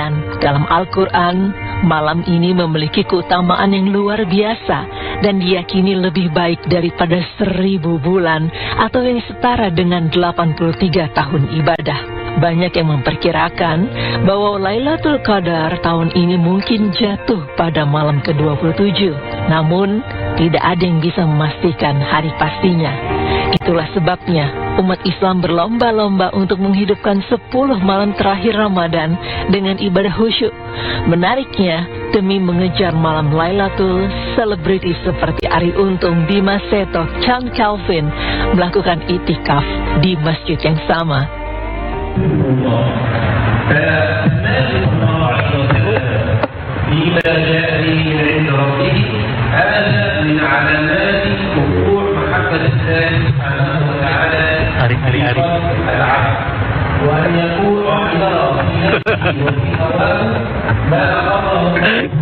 Ramadan. Dalam Al-Quran, malam ini memiliki keutamaan yang luar biasa dan diyakini lebih baik daripada 1000 bulan atau yang setara dengan 83 tahun ibadah. Banyak yang memperkirakan bahwa Lailatul Qadar tahun ini mungkin jatuh pada malam ke-27. Namun, tidak ada yang bisa memastikan hari pastinya. Itulah sebabnya umat Islam berlomba-lomba untuk menghidupkan 10 malam terakhir Ramadan dengan ibadah khusyuk. Menariknya, demi mengejar malam Lailatul, selebritis seperti Arie Untung, Dimas Seto, Chand Kelvin melakukan itikaf di masjid yang sama.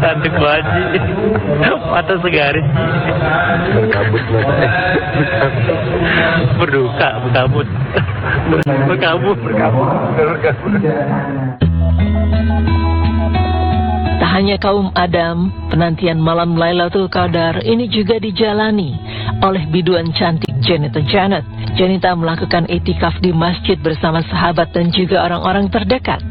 Cantik banget, mata segaris, berkabut berduka, berkabut. Tak hanya kaum Adam, penantian malam Lailatul Qadar ini juga dijalani oleh biduan cantik Janita Janet. Janita melakukan itikaf di masjid bersama sahabat dan juga orang-orang terdekat.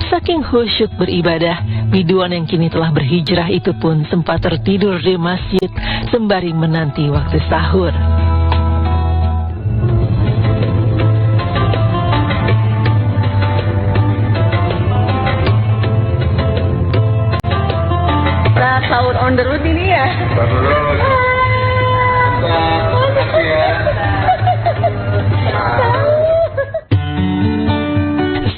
Saking khusyuk beribadah, biduan yang kini telah berhijrah itu pun sempat tertidur di masjid sembari menanti waktu sahur. Sahur on the road ini ya.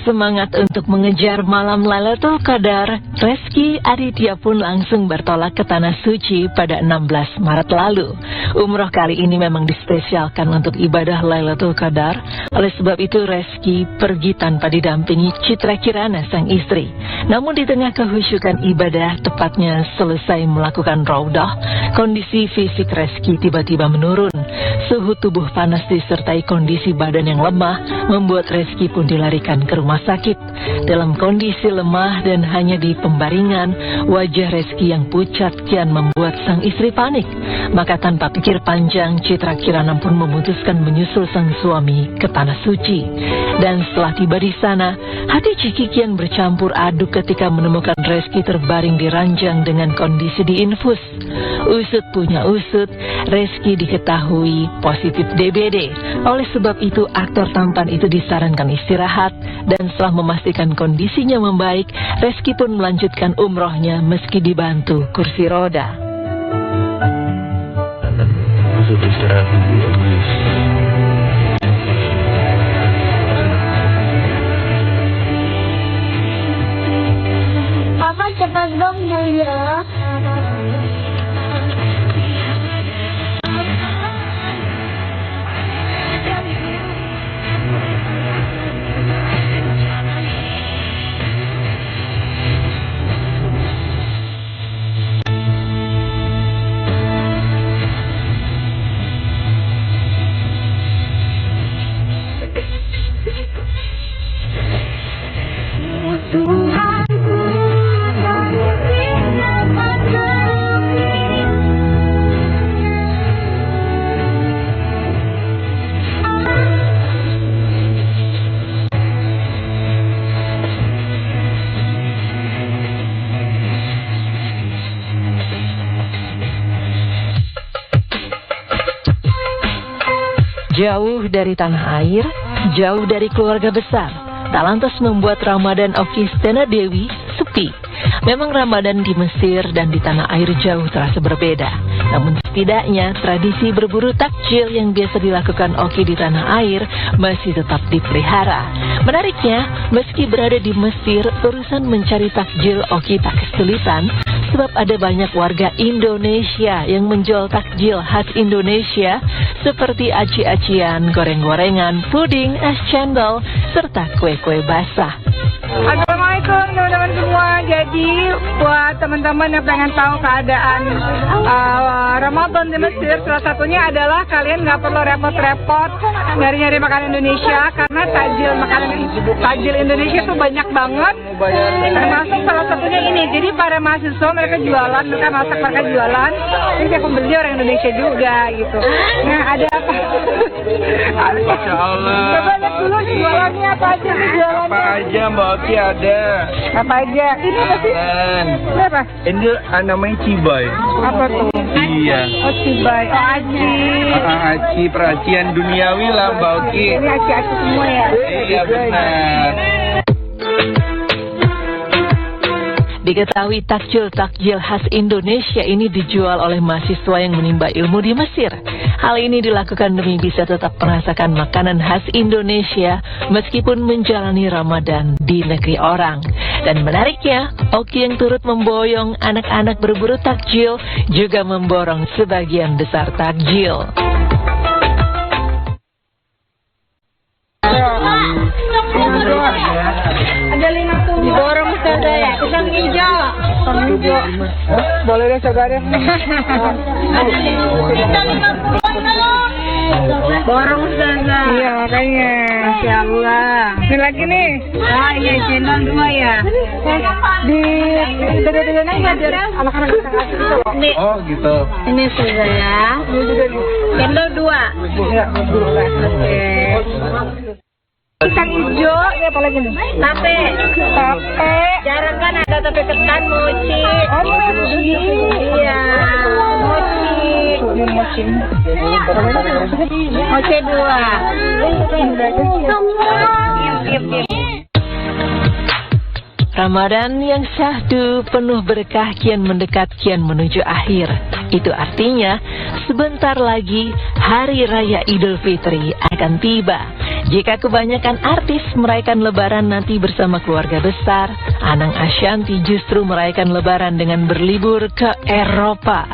Semangat untuk mengejar malam Lailatul Qadar, Rezky Aditya pun langsung bertolak ke Tanah Suci pada 16 Maret lalu. Umroh kali ini memang dispesialkan untuk ibadah Lailatul Qadar. Oleh sebab itu Rezky pergi tanpa didampingi Citra Kirana sang istri. Namun di tengah kehusyukan ibadah, tepatnya selesai melakukan raudah, kondisi fisik Rezky tiba-tiba menurun. Suhu tubuh panas disertai kondisi badan yang lemah membuat Rezky pun dilarikan ke rumah sakit. Dalam kondisi lemah dan hanya di pembaringan, wajah Rezky yang pucat kian membuat sang istri panik. Maka tanpa pikir panjang, Citra Kirana pun memutuskan menyusul sang suami ke Tanah Suci. Dan setelah tiba di sana, hati Ciki kian bercampur aduk ketika menemukan Rezky terbaring di ranjang dengan kondisi diinfus. Usut punya usut, Rezky diketahui positif DBD. Oleh sebab itu, aktor tampan itu disarankan istirahat dan setelah memastikan kondisinya membaik, Rezky pun melanjutkan umrohnya meski dibantu kursi roda. Papa cepat dong ya. Jauh dari tanah air, jauh dari keluarga besar, tak lantas membuat Ramadan Oki Stena Dewi sepi. Memang Ramadan di Mesir dan di tanah air jauh terasa berbeda. Namun setidaknya tradisi berburu takjil yang biasa dilakukan Oki di tanah air masih tetap dipelihara. Menariknya, meski berada di Mesir, urusan mencari takjil Oki tak kesulitan. Sebab ada banyak warga Indonesia yang menjual takjil khas Indonesia seperti aci-acian, goreng-gorengan, puding, es cendol, serta kue-kue basah. Assalamualaikum teman-teman semua. Jadi buat teman-teman yang pengen tahu keadaan Ramadan di Mesir, salah satunya adalah kalian nggak perlu repot-repot nyari-nyari makanan Indonesia karena takjil Indonesia tuh banyak banget. Termasuk salah para mahasiswa, mereka jualan, mereka masak, mereka jualan. Terus yang pembeli orang Indonesia juga gitu. Nah, ada apa? Masya Allah. Coba lihat dulu jualannya apa aja nih jualannya. Apa aja Mbak Oki ada? Apa aja? Ini apa sih? Ini apa? Ini namanya Cibai. Apa tuh? Iya. Oh, Cibai. Oh, aci. Aci, peracian duniawi lah Mbak Oki. Ini aci-aci semua ya? Iya benar. Diketahui takjil khas Indonesia ini dijual oleh mahasiswa yang menimba ilmu di Mesir. Hal ini dilakukan demi bisa tetap merasakan makanan khas Indonesia meskipun menjalani Ramadan di negeri orang. Dan menariknya, Oki yang turut memboyong anak-anak berburu takjil juga memborong sebagian besar takjil. Ada 50. Diborong saja ya. Pisang hijau. Pisang hijau. Boleh deh saudara. Borong saja. Iya makanya. Masya Allah. Ini lagi nih. Ah iya channel 2 ya. Di tega-teganya ngajar anak-anak bisa ngasih gitu. Nih. Oh gitu. Ini sudah ya. Ini juga nih. Channel 2. Ya, dulu lah. Oke. Pisang hijau, ini apa lagi nih? Tape. Tape. Jarang kan ada tape ketan mochi. Oh, mochi. Iya. Mochi. Ini mochi. Mochi 2. Ramadan yang syahdu penuh berkah kian mendekat kian menuju akhir. Itu artinya sebentar lagi Hari Raya Idul Fitri akan tiba. Jika kebanyakan artis merayakan lebaran nanti bersama keluarga besar, Anang Ashanty justru merayakan lebaran dengan berlibur ke Eropa.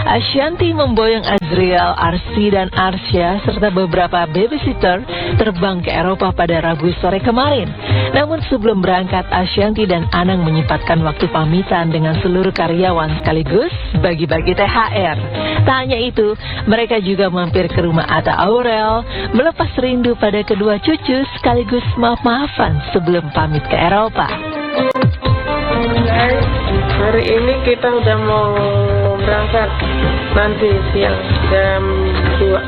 Ashanty memboyong Azriel, Arsy dan Arsya serta beberapa babysitter terbang ke Eropa pada Rabu sore kemarin. Namun sebelum berangkat, Ashanty dan Anang menyempatkan waktu pamitan dengan seluruh karyawan sekaligus bagi-bagi THR. Tak hanya itu, mereka juga mampir ke rumah Atta Aurel, melepas rindu pada kedua cucu sekaligus maaf-maafan sebelum pamit ke Eropa. Hari ini kita udah mau berangkat nanti siang jam 2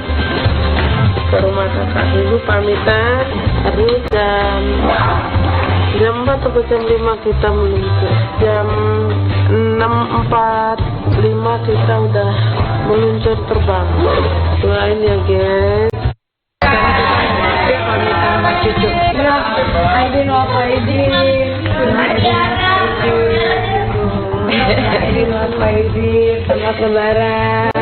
ke rumah kakak dulu pamitan. Hari jam 4 atau jam 5 kita meluncur. Jam 6.45 kita udah meluncur terbang. Doain ya guys. Pamitan sama cucu. Aidin apa Aidin? Selamat lebaran.